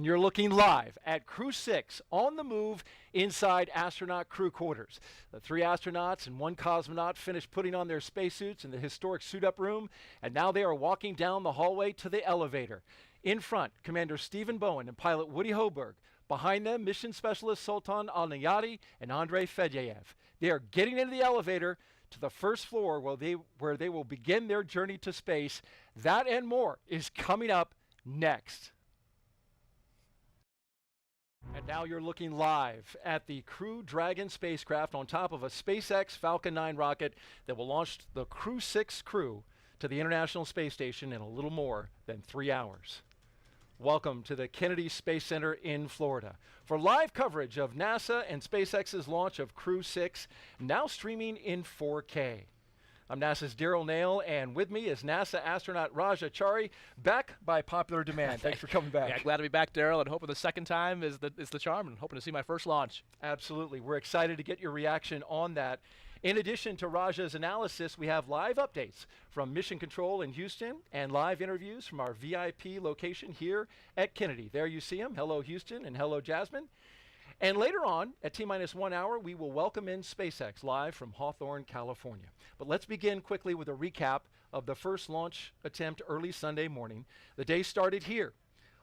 And you're looking live at Crew-6 on the move inside astronaut crew quarters. The 3 astronauts and 1 cosmonaut finished putting on their spacesuits in the historic suit-up room, and now they are walking down the hallway to the elevator. In front, Commander Stephen Bowen and pilot Woody Hoburg. Behind them, mission specialist Sultan Al-Neyadi and Andrey Fedyaev. They are getting into the elevator to the first floor where they will begin their journey to space. That and more is coming up next. And now you're looking live at the Crew Dragon spacecraft on top of a SpaceX Falcon 9 rocket that will launch the Crew-6 crew to the International Space Station in a little more than 3 hours. Welcome to the Kennedy Space Center in Florida for live coverage of NASA and SpaceX's launch of Crew-6, now streaming in 4K. I'm NASA's Daryl Nail, and with me is NASA astronaut Raja Chari, back by popular demand. Thanks for coming back. Yeah, glad to be back, Daryl, and hoping the second time is the charm, and hoping to see my first launch. Absolutely. We're excited to get your reaction on that. In addition to Raja's analysis, we have live updates from Mission Control in Houston and live interviews from our VIP location here at Kennedy. There you see them. Hello, Houston, and hello, Jasmine. And later on, at T-minus 1 hour, we will welcome in SpaceX live from Hawthorne, California. But let's begin quickly with a recap of the first launch attempt early Sunday morning. The day started here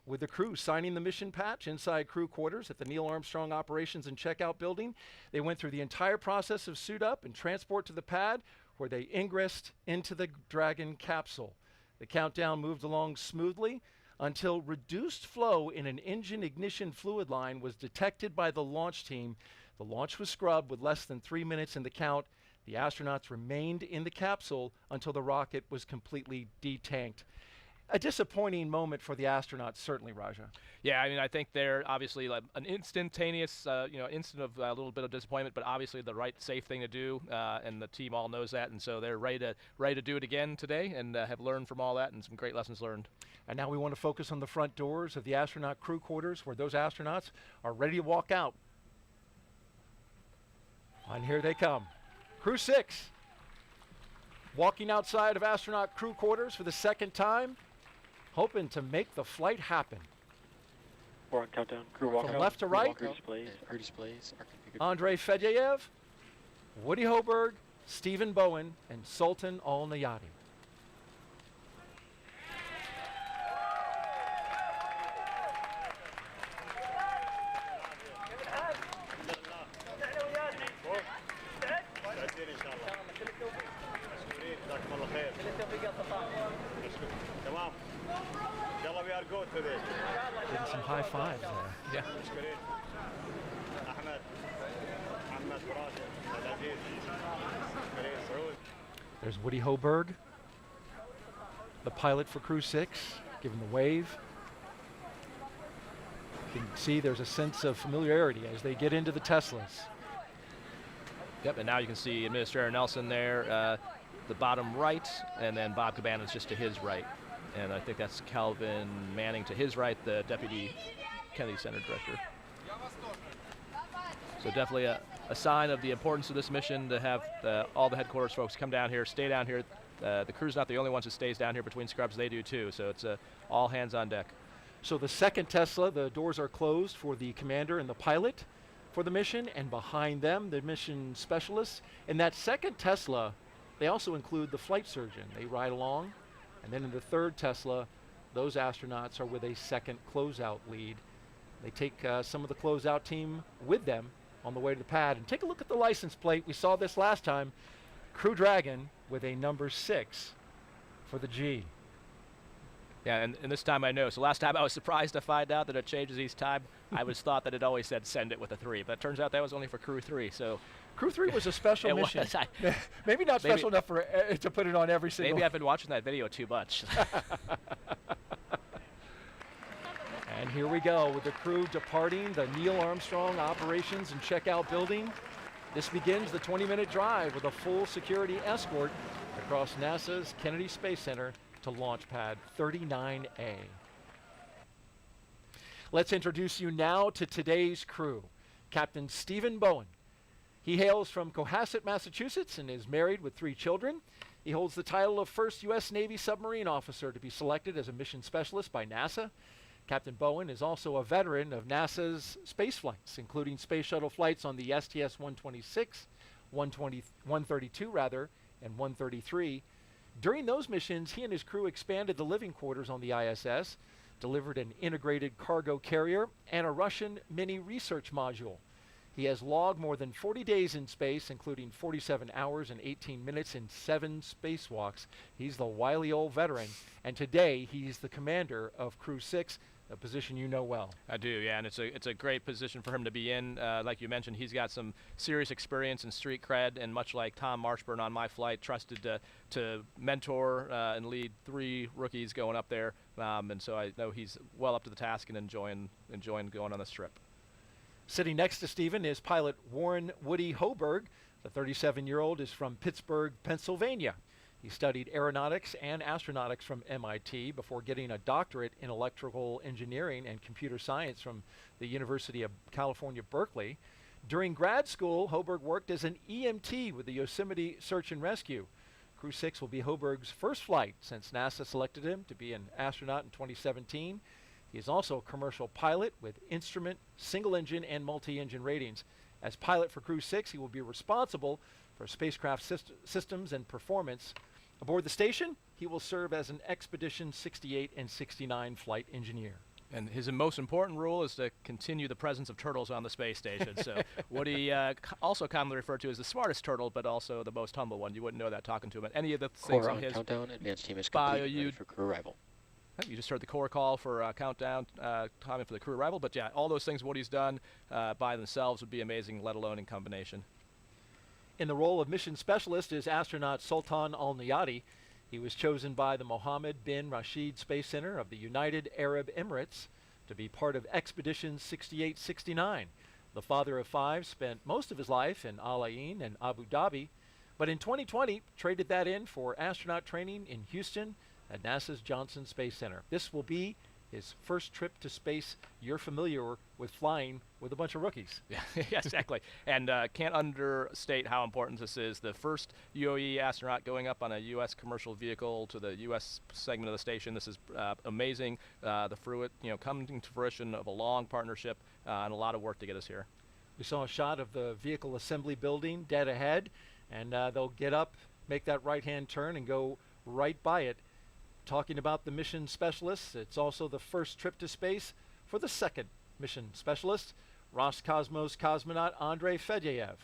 with the crew signing the mission patch inside crew quarters at the Neil Armstrong Operations and Checkout Building. They went through the entire process of suit up and transport to the pad, where they ingressed into the Dragon capsule. The countdown moved along smoothly until reduced flow in an engine ignition fluid line was detected by the launch team. The launch was scrubbed with less than 3 minutes in the count. The astronauts remained in the capsule until the rocket was completely detanked. A disappointing moment for the astronauts, certainly, Raja. Yeah, I mean, I think they're obviously like an instantaneous, instant of a little bit of disappointment, but obviously the right, safe thing to do, and the team all knows that, and so they're ready to do it again today, and have learned from all that, and some great lessons learned. And now we want to focus on the front doors of the astronaut crew quarters, where those astronauts are ready to walk out. And here they come. Crew-6, walking outside of astronaut crew quarters for the second time, hoping to make the flight happen. 4 on countdown. Crew walkout. From left to right, Crew displays are configured. Andrey Fedyaev, Woody Hoburg, Stephen Bowen, and Sultan Al-Neyadi. Getting some high fives there. Yeah. There's Woody Hoburg, the pilot for Crew-6, giving the wave. You can see there's a sense of familiarity as they get into the Teslas. Yep, and now you can see Administrator Nelson there, the bottom right, and then Bob Caban's just to his right. And I think that's Calvin Manning to his right, the Deputy Kennedy Center Director. So definitely a sign of the importance of this mission to have all the headquarters folks come down here, stay down here. The crew's not the only ones that stays down here between scrubs, they do too. So it's all hands on deck. So the second Tesla, the doors are closed for the commander and the pilot for the mission, and behind them, the mission specialists. In that second Tesla, they also include the flight surgeon. They ride along. And then in the third Tesla, those astronauts are with a second closeout lead. They take some of the closeout team with them on the way to the pad. And take a look at the license plate. We saw this last time. Crew Dragon with a number 6 for the G. Yeah, and this time I know. So last time I was surprised to find out that it changes each time. I was thought that it always said send it with a 3, but it turns out that was only for Crew 3. So Crew 3 was a special mission. Maybe not special enough for to put it on every single. Maybe I've been watching that video too much. And here we go with the crew departing the Neil Armstrong Operations and Checkout Building. This begins the 20-minute drive with a full security escort across NASA's Kennedy Space Center to Launch Pad 39A. Let's introduce you now to today's crew. Captain Stephen Bowen. He hails from Cohasset, Massachusetts, and is married with 3 children. He holds the title of first U.S. Navy submarine officer to be selected as a mission specialist by NASA. Captain Bowen is also a veteran of NASA's space flights, including space shuttle flights on the STS-126, 132 rather, and 133. During those missions, he and his crew expanded the living quarters on the ISS, delivered an integrated cargo carrier, and a Russian mini research module. He has logged more than 40 days in space, including 47 hours and 18 minutes in 7 spacewalks. He's the wily old veteran, and today he's the commander of Crew-6, a position you know well. I do, yeah, and it's a great position for him to be in. Like you mentioned, he's got some serious experience and street cred, and much like Tom Marshburn on my flight, trusted to mentor and lead 3 rookies going up there, and so I know he's well up to the task and enjoying going on this trip. Sitting next to Stephen is pilot Warren Woody Hoburg. The 37-year-old is from Pittsburgh, Pennsylvania. He studied aeronautics and astronautics from MIT before getting a doctorate in electrical engineering and computer science from the University of California, Berkeley. During grad school, Hoburg worked as an EMT with the Yosemite Search and Rescue. Crew-6 will be Hoburg's first flight since NASA selected him to be an astronaut in 2017. He is also a commercial pilot with instrument, single-engine, and multi-engine ratings. As pilot for Crew-6, he will be responsible for spacecraft systems and performance. Aboard the station, he will serve as an Expedition 68 and 69 flight engineer. And his most important role is to continue the presence of turtles on the space station. So what he also commonly referred to as the smartest turtle, but also the most humble one. You wouldn't know that talking to him. But any of the things Core on on his countdown. Advanced team is complete. Ready for crew arrival. You just heard the core call for countdown timing for the crew arrival. But yeah, all those things, what he's done by themselves would be amazing, let alone in combination. In the role of mission specialist is astronaut Sultan Al-Neyadi. He was chosen by the Mohammed bin Rashid Space Center of the United Arab Emirates to be part of Expedition 68-69. The father of 5 spent most of his life in Al Ain and Abu Dhabi, but in 2020 traded that in for astronaut training in Houston at NASA's Johnson Space Center. This will be his first trip to space. You're familiar with flying with a bunch of rookies. Yeah, exactly. And can't understate how important this is. The first UAE astronaut going up on a U.S. commercial vehicle to the U.S. segment of the station. This is amazing. The fruit, coming to fruition of a long partnership and a lot of work to get us here. We saw a shot of the vehicle assembly building dead ahead, and they'll get up, make that right-hand turn, and go right by it. Talking about the mission specialists, it's also the first trip to space for the second mission specialist, Roscosmos cosmonaut Andrey Fedyaev.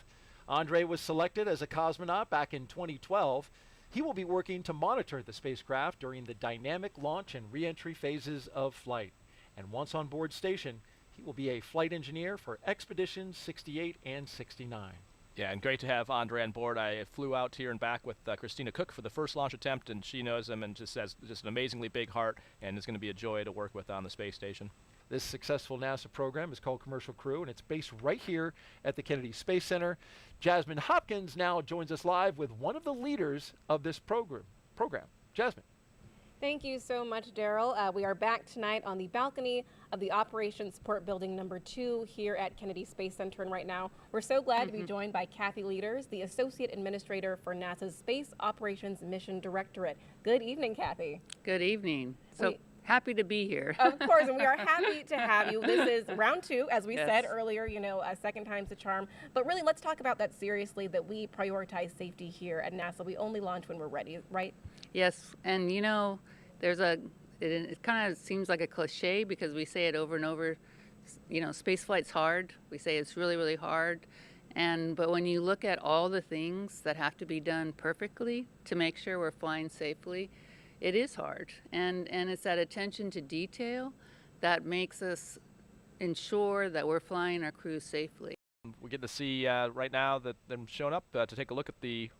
Andrey was selected as a cosmonaut back in 2012. He will be working to monitor the spacecraft during the dynamic launch and re-entry phases of flight. And once on board station, he will be a flight engineer for Expeditions 68 and 69. Yeah, and great to have Andrey on board. I flew out here and back with Christina Cook for the first launch attempt, and she knows him and just has just an amazingly big heart, and is going to be a joy to work with on the space station. This successful NASA program is called Commercial Crew, and it's based right here at the Kennedy Space Center. Jasmine Hopkins now joins us live with one of the leaders of this program. Jasmine. Thank you so much, Daryl. We are back tonight on the balcony of the Operations Support Building number 2 here at Kennedy Space Center. And right now, we're so glad to be joined by Kathy Leaders, the Associate Administrator for NASA's Space Operations Mission Directorate. Good evening, Kathy. Good evening. So happy to be here. Of course, and we are happy to have you. This is round 2, as we said earlier, a second time's a charm. But really, let's talk about that seriously, that we prioritize safety here at NASA. We only launch when we're ready, right? Yes, and there's it kind of seems like a cliche because we say it over and over, space flight's hard. We say it's really, really hard. But when you look at all the things that have to be done perfectly to make sure we're flying safely, it is hard. And it's that attention to detail that makes us ensure that we're flying our crews safely. We get to see right now that them showing up to take a look at the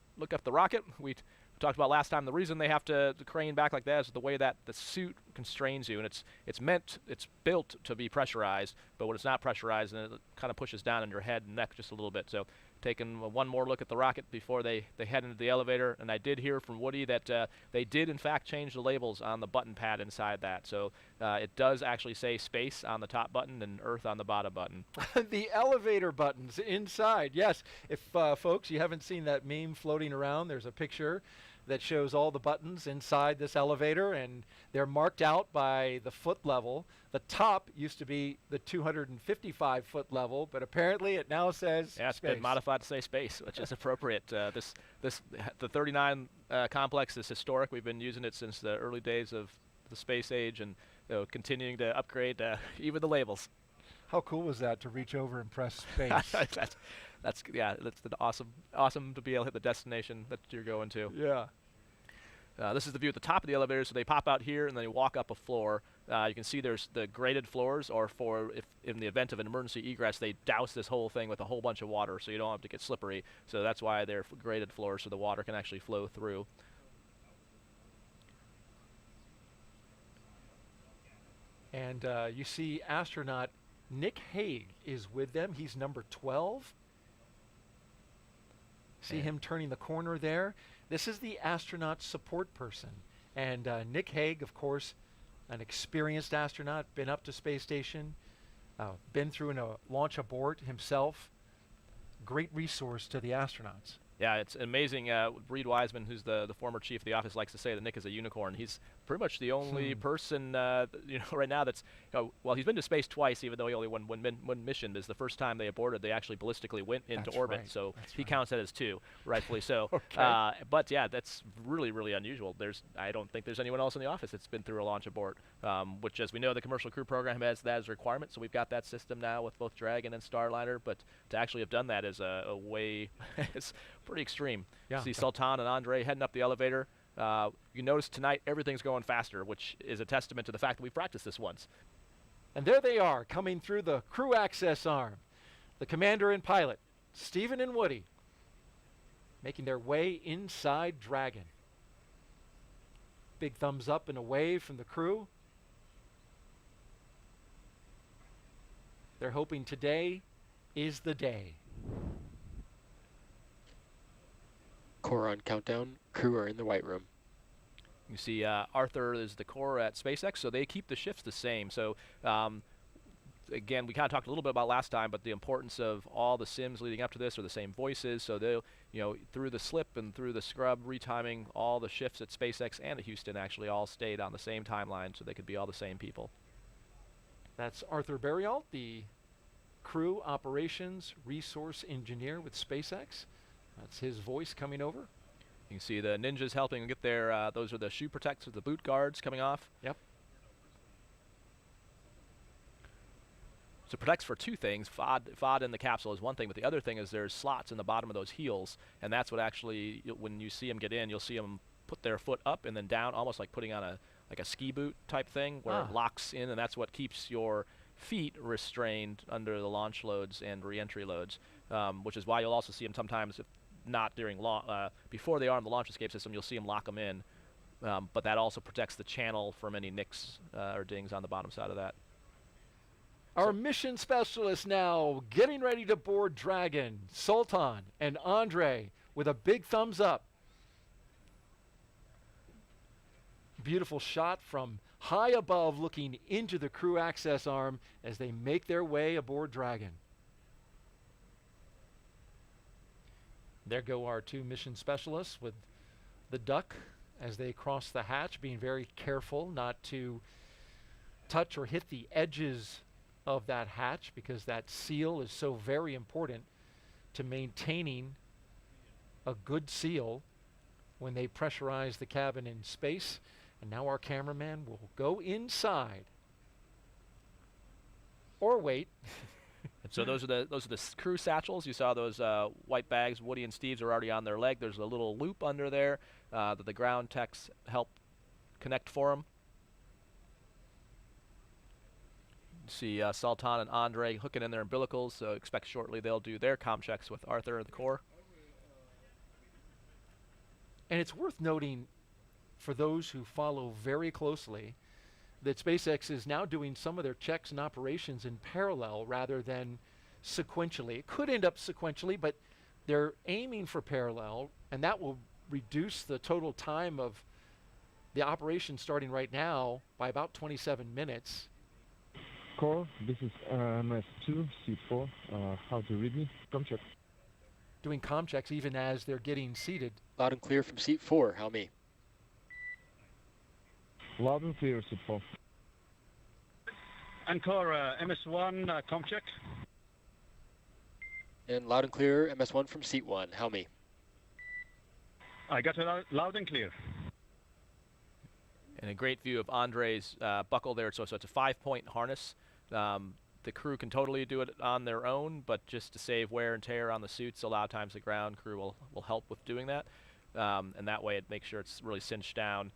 rocket. We talked about last time, the reason they have to crane back like that is the way that the suit constrains you, and it's built to be pressurized, but when it's not pressurized, then it kind of pushes down on your head and neck just a little bit. So taking one more look at the rocket before they head into the elevator, and I did hear from Woody that they did in fact change the labels on the button pad inside that, so it does actually say space on the top button and Earth on the bottom button. The elevator buttons inside, yes. If folks, you haven't seen that meme floating around, there's a picture that shows all the buttons inside this elevator, and they're marked out by the foot level The top used to be the 255-foot level, but apparently it now says yeah, it's space. been modified to say space, which is appropriate. The 39 complex is historic. We've been using it since the early days of the space age, and continuing to upgrade even the labels. How cool was that to reach over and press space? that's awesome to be able to hit the destination that you're going to. Yeah. This is the view at the top of the elevator, so they pop out here and then you walk up a floor. You can see there's the graded floors, or if in the event of an emergency egress, they douse this whole thing with a whole bunch of water so you don't have to get slippery. So that's why they're graded floors, so the water can actually flow through. And you see astronaut Nick Hague is with them. He's number 12. See him turning the corner there? This is the astronaut support person. And Nick Hague, of course, an experienced astronaut, been up to space station, been through a launch abort himself. Great resource to the astronauts. Yeah, it's amazing. Reed Wiseman, who's the former chief of the office, likes to say that Nick is a unicorn. He's pretty much the only person, right now that's, well, he's been to space twice, even though he only won one mission. This is the first time they aborted. They actually ballistically went into orbit, so he counts that as 2, rightfully so. Okay. But yeah, that's really, really unusual. I don't think there's anyone else in the office that's been through a launch abort, which, as we know, the commercial crew program has that as a requirement. So we've got that system now with both Dragon and Starliner. But to actually have done that is a way, it's pretty extreme. Yeah. See Sultan and Andrey heading up the elevator. You notice tonight everything's going faster, which is a testament to the fact that we practiced this once. And there they are, coming through the crew access arm. The commander and pilot, Stephen and Woody, making their way inside Dragon. Big thumbs up and a wave from the crew. They're hoping today is the day. Core on countdown. Crew are in the white room. You see Arthur is the core at SpaceX, so they keep the shifts the same. So again, we kind of talked a little bit about last time, but the importance of all the sims leading up to this are the same voices. So they'll, through the slip and through the scrub, retiming all the shifts at SpaceX and at Houston actually all stayed on the same timeline, so they could be all the same people. That's Arthur Berrialt, the crew operations resource engineer with SpaceX. That's his voice coming over. You can see the ninjas helping get their, those are the shoe protectors, the boot guards coming off. Yep. So it protects for 2 things. FOD in the capsule is one thing, but the other thing is there's slots in the bottom of those heels, and that's what actually, when you see them get in, you'll see them put their foot up and then down, almost like putting on a ski boot type thing, where it locks in, and that's what keeps your feet restrained under the launch loads and re-entry loads, which is why you'll also see them sometimes, if not during before they are in the launch escape system, you'll see them lock them in, but that also protects the channel from any nicks or dings on the bottom side of that. Our mission specialists now getting ready to board Dragon, Sultan and Andrey with a big thumbs up. Beautiful shot from high above looking into the crew access arm as they make their way aboard Dragon. There go our 2 mission specialists with the duck as they cross the hatch, being very careful not to touch or hit the edges of that hatch, because that seal is so very important to maintaining a good seal when they pressurize the cabin in space. And now our cameraman will go inside. Or wait. And so those are the crew satchels. You saw those white bags. Woody and Steve's are already on their leg. There's a little loop under there that the ground techs help connect for them. See Sultan and Andrey hooking in their umbilicals, so expect shortly they'll do their comm checks with Arthur at the core. And it's worth noting, for those who follow very closely, that SpaceX is now doing some of their checks and operations in parallel rather than sequentially. It could end up sequentially, but they're aiming for parallel, and that will reduce the total time of the operation starting right now by about 27 minutes. Core, this is MS2, C4. How to read me? Com check. Doing comm checks even as they're getting seated. Loud and clear from seat 4. How me? Loud and clear, C4. Encore, MS1, com check. And loud and clear, MS1 from seat 1. How me? I got it loud and clear. And a great view of Andrey's buckle there. So it's a 5-point harness. The crew can totally do it on their own, but just to save wear and tear on the suits, a lot of times the ground crew will help with doing that. And that way it makes sure it's really cinched down.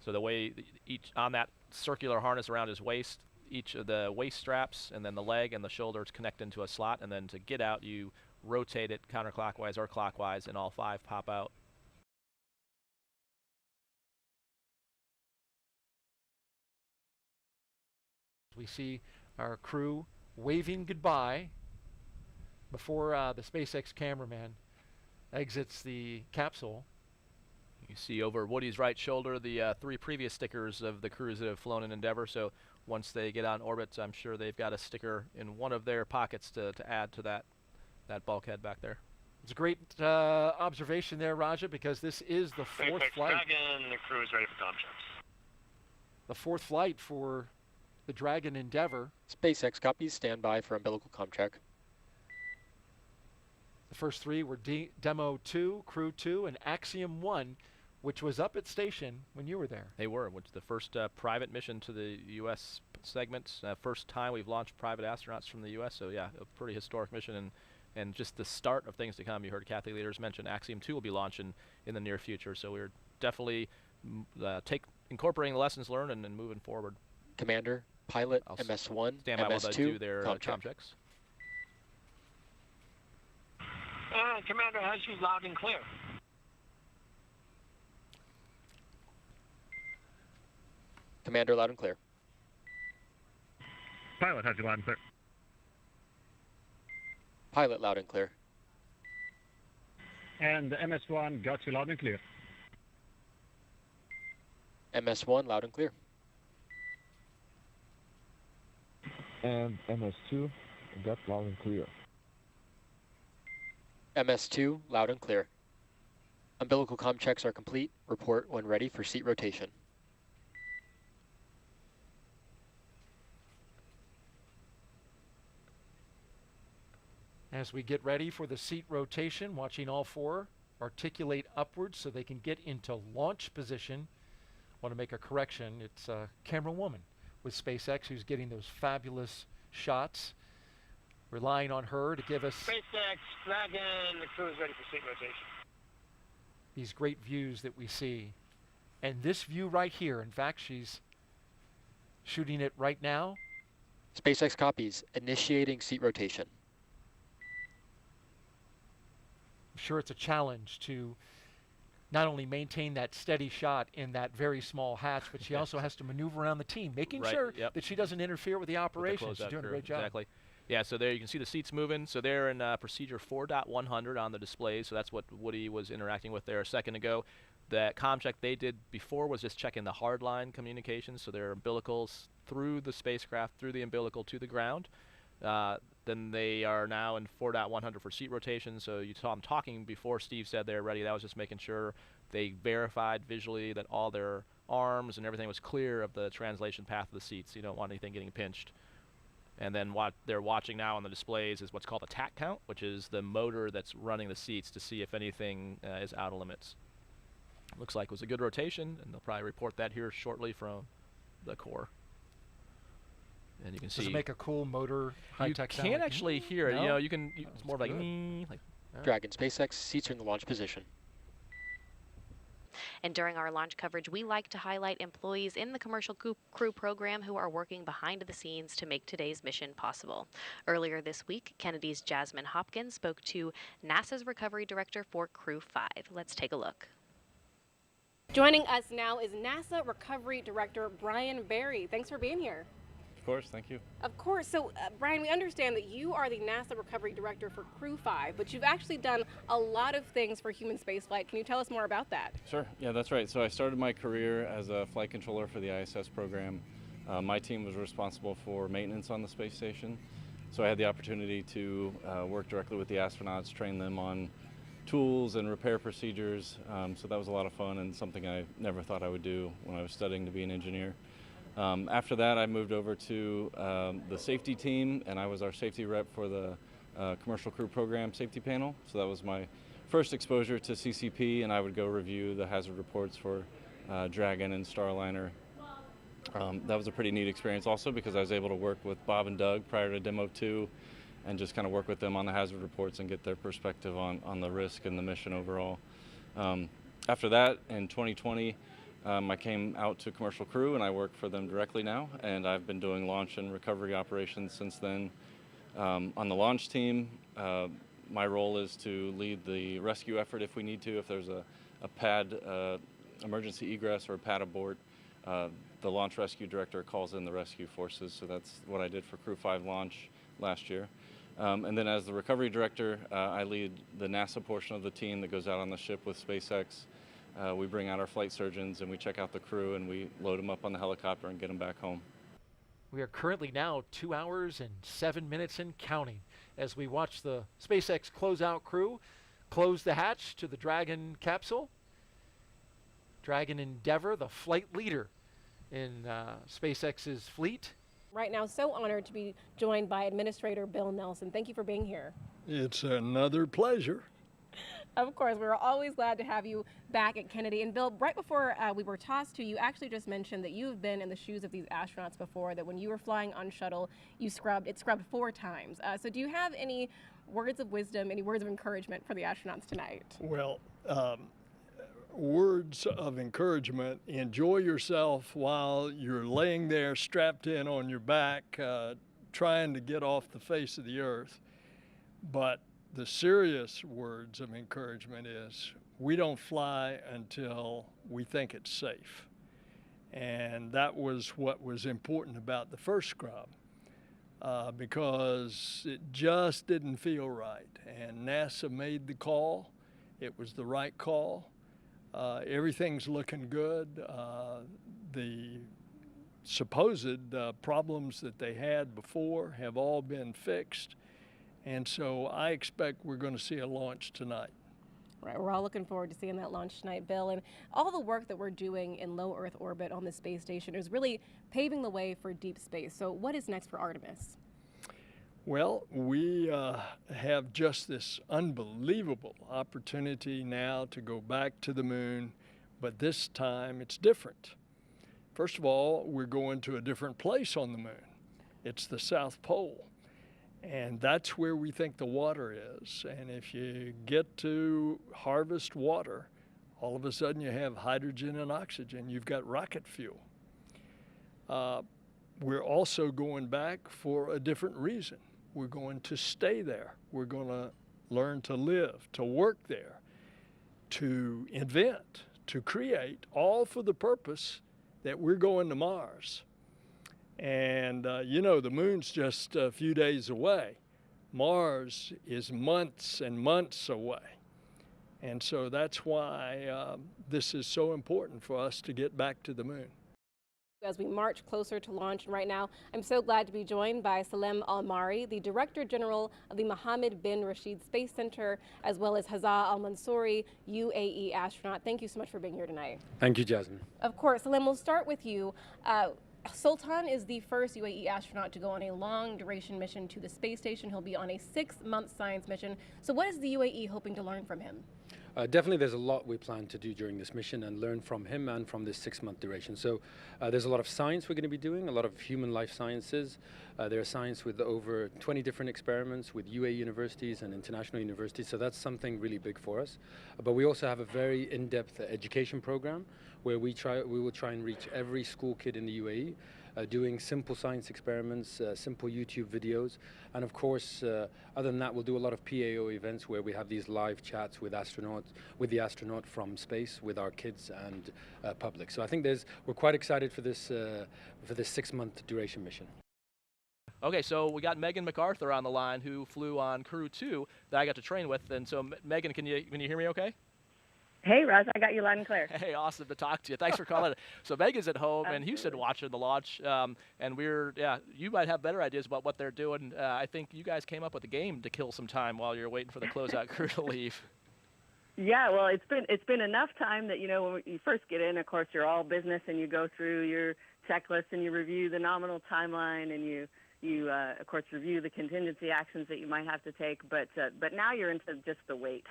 So the way each on that circular harness around his waist, each of the waist straps and then the leg and the shoulders connect into a slot, and then to get out you rotate it counterclockwise or clockwise and all 5 pop out. We see our crew waving goodbye before the SpaceX cameraman exits the capsule. You see over Woody's right shoulder the 3 previous stickers of the crews that have flown in Endeavour. So once they get on orbit, I'm sure they've got a sticker in one of their pockets to add to that bulkhead back there. It's a great observation there, Raja, because this is the 4th flight. Dragon, the crew is ready for com checks. The 4th flight for the Dragon Endeavour. SpaceX copies, stand by for umbilical com check. The first 3 were Demo 2, Crew 2, and Axiom 1, which was up at station when you were there. They were, which is the first private mission to the U.S. segment. First time we've launched private astronauts from the U.S., so yeah, a pretty historic mission, and just the start of things to come. You heard Kathy Leaders mention Axiom 2 will be launching in the near future, so we're definitely incorporating the lessons learned and moving forward. Commander, pilot, MS1, stand by while they do MS2, their com com check. checks. Commander has you loud and clear. Commander, loud and clear. Pilot has you loud and clear. Pilot, loud and clear. And the MS1 got you loud and clear. MS1, loud and clear. And MS2 got loud and clear. MS2, loud and clear. Umbilical comm checks are complete. Report when ready for seat rotation. As we get ready for the seat rotation, watching all 4 articulate upwards so they can get into launch position. Want to make a correction. It's a camera woman with SpaceX who's getting those fabulous shots. Relying on her to give us SpaceX, Dragon, the crew is ready for seat rotation. these great views that we see. And this view right here, in fact, she's shooting it right now. SpaceX copies, initiating seat rotation. I'm sure it's a challenge to not only maintain that steady shot in that very small hatch, but she also has to maneuver around the team, making sure that she doesn't interfere with the operation. She's doing a great job. Exactly. Yeah, so there you can see the seats moving. So they're in procedure 4.100 on the display. So that's what Woody was interacting with there a second ago. The comm check they did before was just checking the hardline communications. So their umbilicals through the spacecraft, through the umbilical to the ground. Then they are now in 4.100 for seat rotation. So you saw them talking before Steve said they're ready. That was just making sure they verified visually that all their arms and everything was clear of the translation path of the seats. You don't want anything getting pinched. And then what they're watching now on the displays is what's called a tack count, which is the motor that's running the seats to see if anything is out of limits. Looks like it was a good rotation, and they'll probably report that here shortly from the core. And you can see. Does it make a cool motor high-tech sound? You can't actually hear it. No? You know, you can. It's more like. Dragon, SpaceX, seats are in the launch position. And during our launch coverage, we like to highlight employees in the commercial crew program who are working behind the scenes to make today's mission possible. Earlier this week, Kennedy's Jasmine Hopkins spoke to NASA's recovery director for Crew 5. Let's take a look. Joining us now is NASA Recovery Director Brian Barry. Thanks for being here. Of course, thank you. Of course. So, Brian, we understand that you are the NASA Recovery Director for Crew 5, but you've actually done a lot of things for human spaceflight. Can you tell us more about that? Sure. Yeah, that's right. So I started my career as a flight controller for the ISS program. My team was responsible for maintenance on the space station. So I had the opportunity to work directly with the astronauts, train them on tools and repair procedures. So that was a lot of fun and something I never thought I would do when I was studying to be an engineer. After that, I moved over to the safety team, and I was our safety rep for the Commercial Crew Program safety panel. So that was my first exposure to CCP, and I would go review the hazard reports for Dragon and Starliner. That was a pretty neat experience also because I was able to work with Bob and Doug prior to Demo 2 and just kind of work with them on the hazard reports and get their perspective on the risk and the mission overall. After that, in 2020, I came out to Commercial Crew and I work for them directly now, and I've been doing launch and recovery operations since then. On the launch team, my role is to lead the rescue effort if we need to. If there's a pad emergency egress or a pad abort, the launch rescue director calls in the rescue forces, so that's what I did for Crew 5 launch last year. And then as the recovery director, I lead the NASA portion of the team that goes out on the ship with SpaceX. We bring out our flight surgeons and we check out the crew and we load them up on the helicopter and get them back home. We are currently now 2 hours and 7 minutes and counting as we watch the SpaceX closeout crew close the hatch to the Dragon capsule. Dragon Endeavour, the flight leader in SpaceX's fleet. Right now, so honored to be joined by Administrator Bill Nelson. Thank you for being here. It's another pleasure. Of course, we're always glad to have you back at Kennedy. And Bill, right before we were tossed to you, actually just mentioned that you've been in the shoes of these astronauts before, that when you were flying on shuttle, it scrubbed 4 times. So do you have any words of wisdom, any words of encouragement for the astronauts tonight? Well, words of encouragement. Enjoy yourself while you're laying there strapped in on your back, trying to get off the face of the earth. But the serious words of encouragement is we don't fly until we think it's safe. And that was what was important about the first scrub, because it just didn't feel right. And NASA made the call. It was the right call. Everything's looking good. The supposed problems that they had before have all been fixed. And so I expect we're going to see a launch tonight. Right, we're all looking forward to seeing that launch tonight, Bill. And all the work that we're doing in low Earth orbit on the space station is really paving the way for deep space. So what is next for Artemis? Well, we have just this unbelievable opportunity now to go back to the moon, but this time it's different. First of all, we're going to a different place on the moon. It's the South Pole. And that's where we think the water is. And if you get to harvest water, all of a sudden you have hydrogen and oxygen. You've got rocket fuel. We're also going back for a different reason. We're going to stay there. We're going to learn to live, to work there, to invent, to create, all for the purpose that we're going to Mars. And you know, the moon's just a few days away. Mars is months and months away. And so that's why this is so important for us to get back to the moon. As we march closer to launch, and right now, I'm so glad to be joined by Salem Al-Mari, the Director General of the Mohammed bin Rashid Space Center, as well as Hazza Al-Mansouri, UAE astronaut. Thank you so much for being here tonight. Thank you, Jasmine. Of course, Salem, we'll start with you. Sultan is the first UAE astronaut to go on a long-duration mission to the space station. He'll be on a 6-month science mission. So what is the UAE hoping to learn from him? Definitely there's a lot we plan to do during this mission and learn from him and from this 6-month duration. So there's a lot of science we're going to be doing, a lot of human life sciences. There's science with over 20 different experiments with UAE universities and international universities. So that's something really big for us. But we also have a very in-depth education program where we will try and reach every school kid in the UAE. Doing simple science experiments, simple YouTube videos. And of course, other than that, we'll do a lot of PAO events where we have these live chats with the astronaut from space, with our kids and public. So I think we're quite excited for this 6-month duration mission. Okay, so we got Megan MacArthur on the line, who flew on Crew 2 that I got to train with. And so Megan, can you hear me okay? Hey, Roz, I got you loud and clear. Hey, awesome to talk to you. Thanks for calling. So Megan's at home in Houston watching the launch, and you might have better ideas about what they're doing. I think you guys came up with a game to kill some time while you're waiting for the closeout crew to leave. Yeah, well, it's been enough time that, you know, when you first get in, of course, you're all business and you go through your checklist and you review the nominal timeline and you of course review the contingency actions that you might have to take. But now you're into just the wait.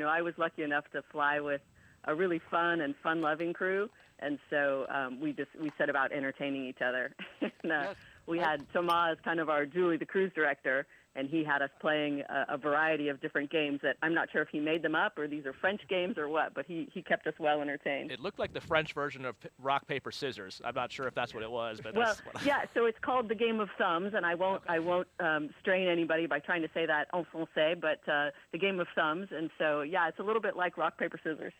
I was lucky enough to fly with a really fun and fun-loving crew, and so we set about entertaining each other. And, we had Thomas as kind of our Julie, the cruise director, and he had us playing a variety of different games that I'm not sure if he made them up or these are French games or what, but he kept us well entertained. It looked like the French version of rock, paper, scissors. I'm not sure if that's what it was, but well, that's what yeah, so it's called the game of thumbs, and I won't strain anybody by trying to say that en français, but the game of thumbs, and so, yeah, it's a little bit like rock, paper, scissors.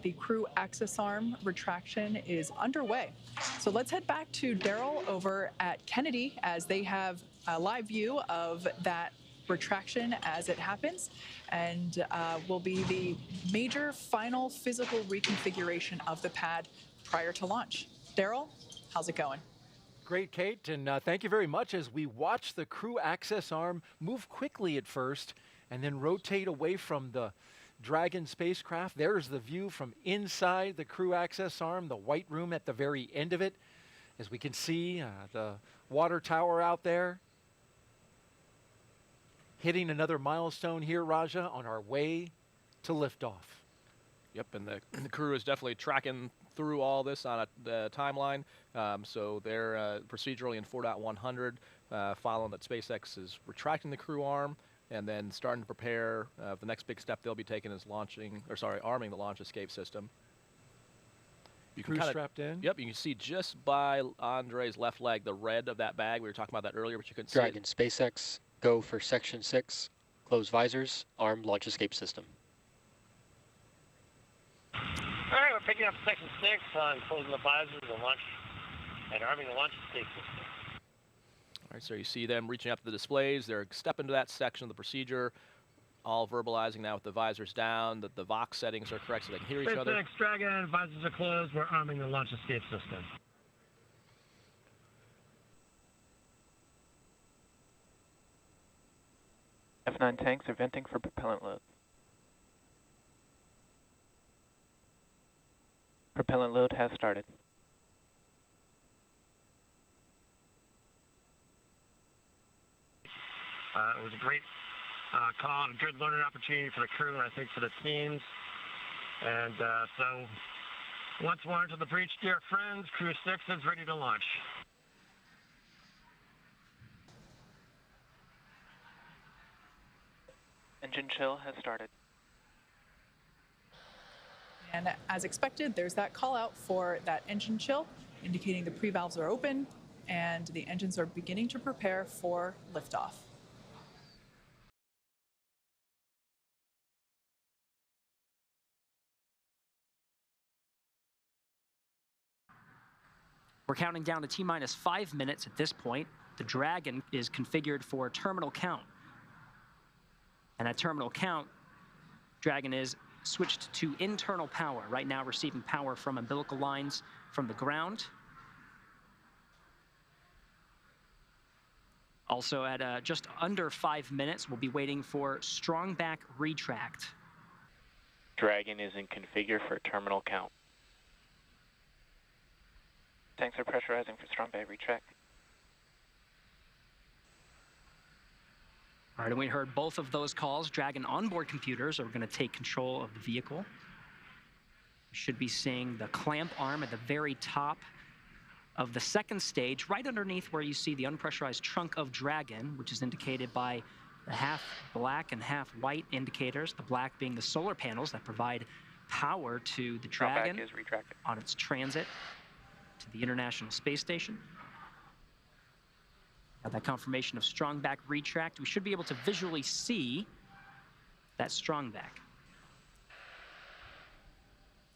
The crew access arm retraction is underway. So let's head back to Daryl over at Kennedy as they have a live view of that retraction as it happens, and will be the major final physical reconfiguration of the pad prior to launch. Daryl, how's it going? Great, Kate, and thank you very much as we watch the crew access arm move quickly at first and then rotate away from the Dragon spacecraft. There's the view from inside the crew access arm, the white room at the very end of it. As we can see, the water tower out there. Hitting another milestone here, Raja, on our way to liftoff. Yep, and the crew is definitely tracking through all this on the timeline. So they're procedurally in 4.100, following that SpaceX is retracting the crew arm, and then starting to prepare. The next big step they'll be taking is arming the launch escape system. You Crew strapped in? Yep, you can see just by Andrey's left leg the red of that bag. We were talking about that earlier, but you couldn't Dragon see it. SpaceX, go for Section 6, close visors, arm launch escape system. All right, we're picking up Section 6 on closing the visors and arming the launch escape system. All right, so you see them reaching up to the displays. They're stepping to that section of the procedure, all verbalizing now with the visors down, that the Vox settings are correct so they can hear each other. SpaceX Dragon, visors are closed. We're arming the launch escape system. F9 tanks are venting for propellant load. Propellant load has started. It was a great call and a good learning opportunity for the crew and I think for the teams. And so once more into the breach, dear friends, Crew-6 is ready to launch. Engine chill has started. And as expected, there's that call out for that engine chill, indicating the pre-valves are open and the engines are beginning to prepare for liftoff. We're counting down to T-minus 5 minutes at this point. The Dragon is configured for terminal count. And at terminal count, Dragon is switched to internal power, right now receiving power from umbilical lines from the ground. Also at just under 5 minutes, we'll be waiting for strong back retract. Dragon is in configure for terminal count. Tanks are pressurizing for strong back retract. All right, and we heard both of those calls. Dragon onboard computers are going to take control of the vehicle. We should be seeing the clamp arm at the very top of the second stage, right underneath where you see the unpressurized trunk of Dragon, which is indicated by the half black and half white indicators, the black being the solar panels that provide power to the Dragon on its transit to the International Space Station. Got that confirmation of strong back retract. We should be able to visually see that strong back.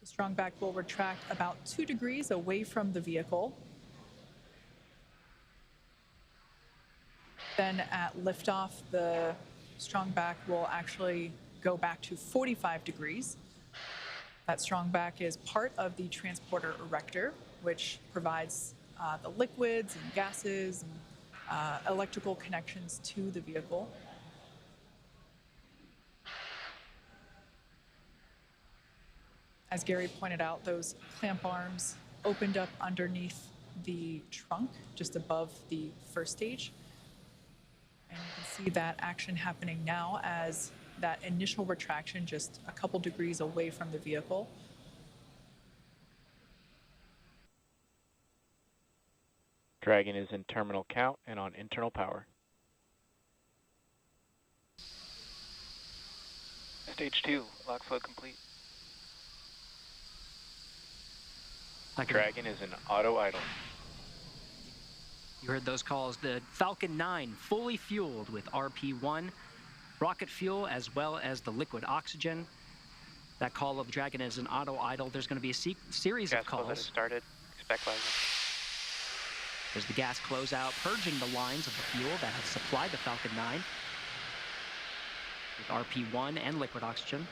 The strong back will retract about 2 degrees away from the vehicle. Then at liftoff, the strong back will actually go back to 45 degrees. That strong back is part of the transporter erector, which provides the liquids and gases and electrical connections to the vehicle. As Gary pointed out, those clamp arms opened up underneath the trunk, just above the first stage. And you can see that action happening now as that initial retraction just a couple degrees away from the vehicle. Dragon is in terminal count and on internal power. Stage 2, lock flow complete. Dragon is in auto idle. You heard those calls. The Falcon 9 fully fueled with RP-1, rocket fuel, as well as the liquid oxygen. That call of Dragon is an auto idle. There's going to be a series of calls. Gas close started. Expect rising. There's the gas closeout, purging the lines of the fuel that have supplied the Falcon 9 with RP-1 and liquid oxygen.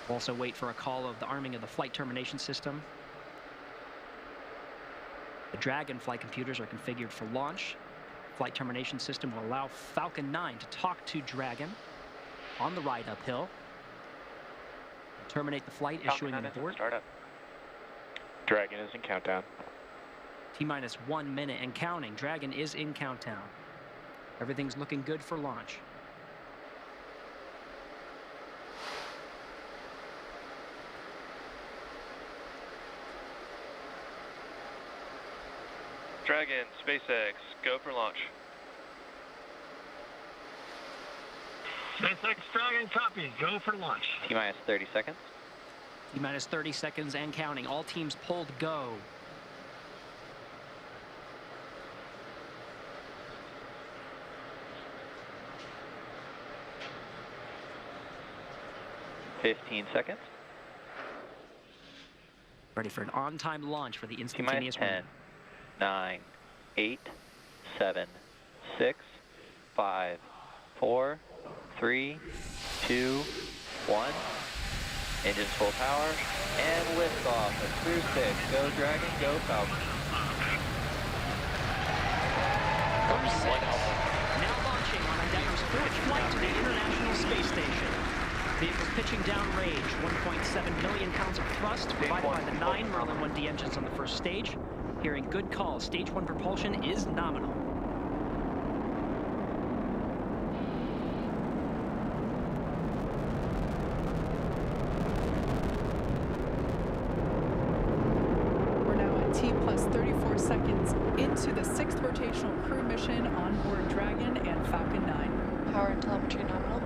We'll also wait for a call of the arming of the flight termination system. The Dragon flight computers are configured for launch. Flight termination system will allow Falcon 9 to talk to Dragon on the ride uphill. Terminate the flight, issuing an abort. Startup. Dragon is in countdown. T-minus 1 minute and counting. Dragon is in countdown. Everything's looking good for launch. Dragon, SpaceX, go for launch. SpaceX Dragon, copy. Go for launch. T-minus 30 seconds. T-minus 30 seconds and counting. All teams pulled go. $15 seconds. Ready for an on-time launch for the instantaneous T-minus 10, 9, 8, 7, 6, 5, 4, 3, 2, 1. Engines full power, and liftoff of Crew-6. Go Dragon, go Falcon. Now launching on Endeavour's first flight to the International Space Station. Vehicles pitching down range, 1.7 million pounds of thrust provided by the 9 Merlin 1D engines on the first stage. Hearing good calls, stage 1 propulsion is nominal. Seconds into the 6th rotational crew mission on board Dragon and Falcon 9. Power and telemetry nominal.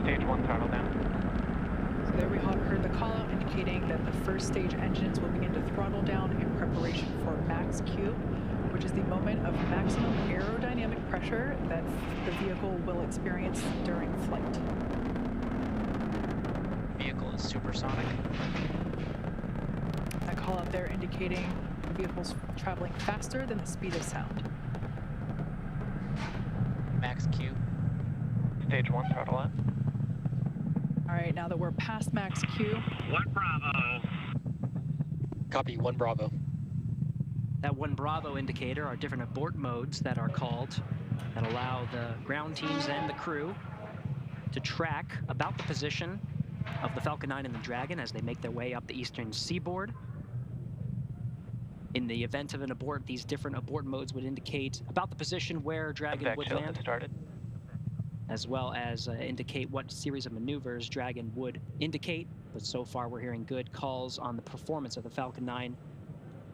Stage 1 throttle down. So there we heard the call out indicating that the first stage engines will begin to throttle down in preparation for max Q, which is the moment of maximum aerodynamic pressure that the vehicle will experience during flight. Vehicle is supersonic. Call out there indicating the vehicle's traveling faster than the speed of sound. Max Q. Stage 1 throttle up. All right, now that we're past max Q. 1 Bravo. Copy, 1 Bravo. That 1 Bravo indicator are different abort modes that are called that allow the ground teams and the crew to track about the position of the Falcon 9 and the Dragon as they make their way up the eastern seaboard. In the event of an abort, these different abort modes would indicate about the position where Dragon would land, as well as indicate what series of maneuvers Dragon would indicate. But so far, we're hearing good calls on the performance of the Falcon 9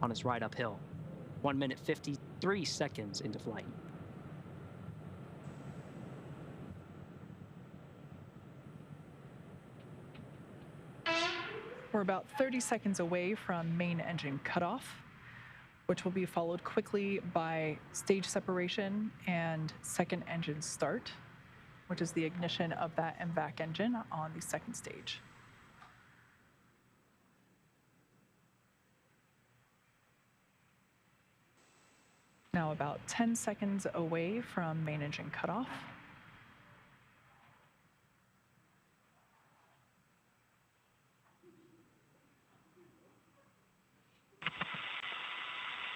on its ride uphill. 1 minute, 53 seconds into flight. We're about 30 seconds away from main engine cutoff, which will be followed quickly by stage separation and second engine start, which is the ignition of that MVAC engine on the second stage. Now about 10 seconds away from main engine cutoff.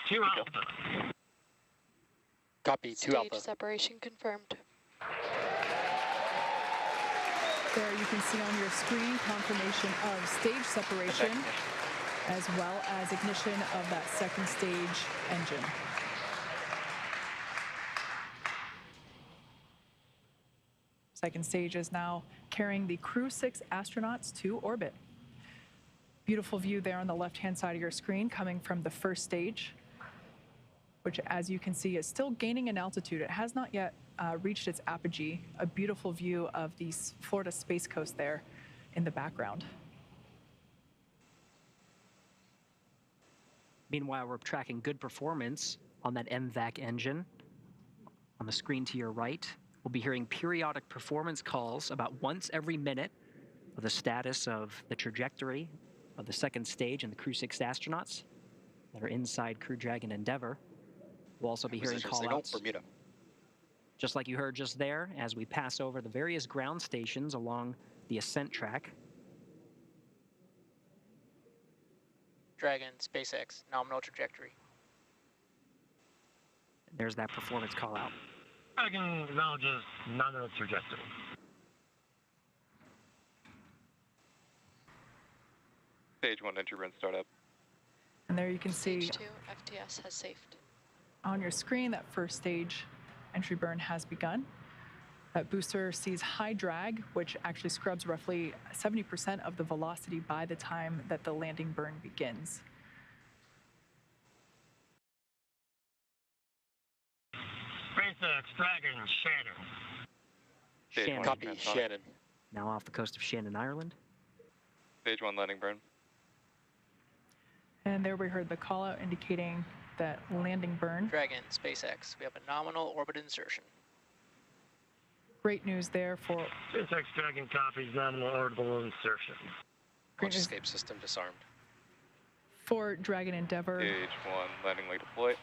Two Alpha. Copy, 2 Alpha. Stage separation confirmed. There you can see on your screen confirmation of stage separation, as well as ignition of that second stage engine. Second stage is now carrying the Crew-6 astronauts to orbit. Beautiful view there on the left-hand side of your screen coming from the first stage, which, as you can see, is still gaining in altitude. It has not yet reached its apogee. A beautiful view of the Florida Space Coast there in the background. Meanwhile, we're tracking good performance on that MVAC engine. On the screen to your right, we'll be hearing periodic performance calls about once every minute of the status of the trajectory of the second stage and the Crew-6 astronauts that are inside Crew Dragon Endeavour. We'll also be hearing call-outs, just like you heard just there, as we pass over the various ground stations along the ascent track. Dragon, SpaceX, nominal trajectory. There's that performance call-out. Dragon acknowledges nominal trajectory. Stage 1 entry burn startup. And there you can see Stage 2, FTS has safed. on your screen that first stage entry burn has begun. That booster sees high drag, which actually scrubs roughly 70% of the velocity by the time that the landing burn begins. SpaceX Dragon, Shannon. Shannon. Copy, Shannon. Now off the coast of Shannon, Ireland. Stage 1 landing burn. And there we heard the call out indicating that landing burn. Dragon, SpaceX, we have a nominal orbit insertion. Great news there for SpaceX Dragon copies nominal orbital insertion. Launch escape system disarmed. For Dragon Endeavour. Stage 1 landing leg deploy.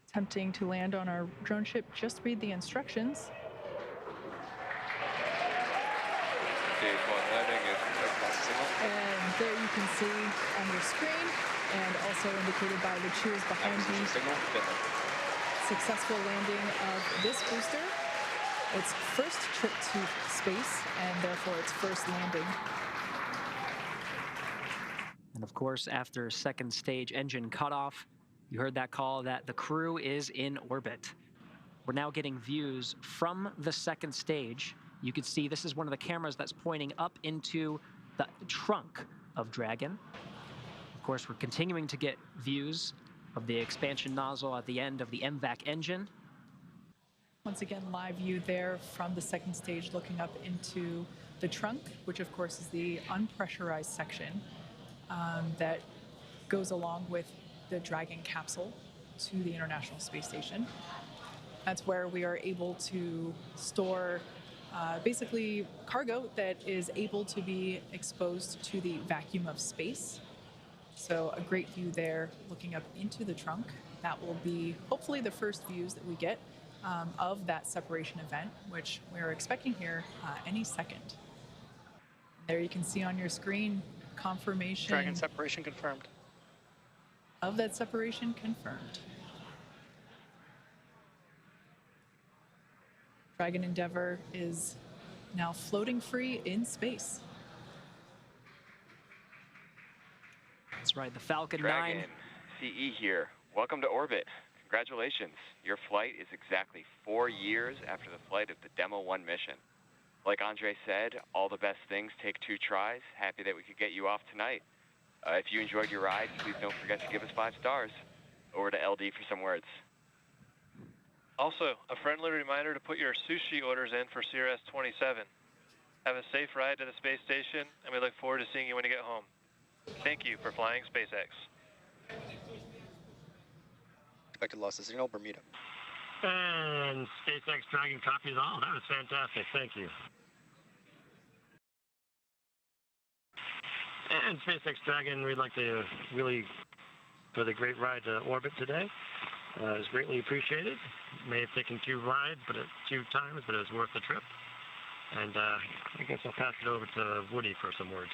Attempting to land on our drone ship, just read the instructions. Stage 1 landing is And there you can see on your screen, and also indicated by the cheers behind me, successful landing of this booster. Its first trip to space, and therefore its first landing. And of course, after second stage engine cutoff, you heard that call that the crew is in orbit. We're now getting views from the second stage. You can see this is one of the cameras that's pointing up into the trunk of Dragon. Of course, we're continuing to get views of the expansion nozzle at the end of the MVAC engine. Once again, live view there from the second stage looking up into the trunk, which of course is the unpressurized section that goes along with the Dragon capsule to the International Space Station. That's where we are able to store basically cargo that is able to be exposed to the vacuum of space. So a great view there looking up into the trunk. That will be hopefully the first views that we get of that separation event, which we're expecting here any second. There you can see on your screen confirmation. Dragon separation confirmed. Of that separation confirmed. Dragon Endeavour is now floating free in space. That's right, the Falcon Dragon, 9. CE here. Welcome to orbit. Congratulations. Your flight is exactly 4 years after the flight of the Demo 1 mission. Like Andrey said, all the best things take 2 tries. Happy that we could get you off tonight. If you enjoyed your ride, please don't forget to give us 5 stars. Over to LD for some words. Also, a friendly reminder to put your sushi orders in for CRS-27. Have a safe ride to the space station, and we look forward to seeing you when you get home. Thank you for flying SpaceX. Expected loss of signal, Bermuda. And SpaceX Dragon copies all. That was fantastic. Thank you. And SpaceX Dragon, we'd like to really, for the great ride to orbit today. It was greatly appreciated. May have taken 2 rides, but 2 times, but it was worth the trip. And I guess I'll pass it over to Woody for some words.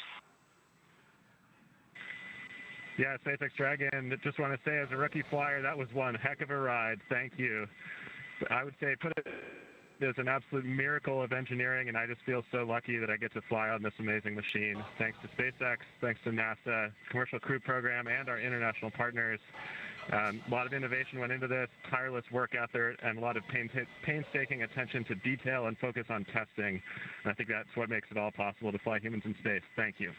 Yeah, SpaceX Dragon, just want to say as a rookie flyer, that was one heck of a ride. Thank you. I would say put it is an absolute miracle of engineering, and I just feel so lucky that I get to fly on this amazing machine. Thanks to SpaceX, thanks to NASA, Commercial Crew Program, and our international partners. A lot of innovation went into this, tireless work effort, and a lot of painstaking attention to detail and focus on testing. And I think that's what makes it all possible to fly humans in space. Thank you.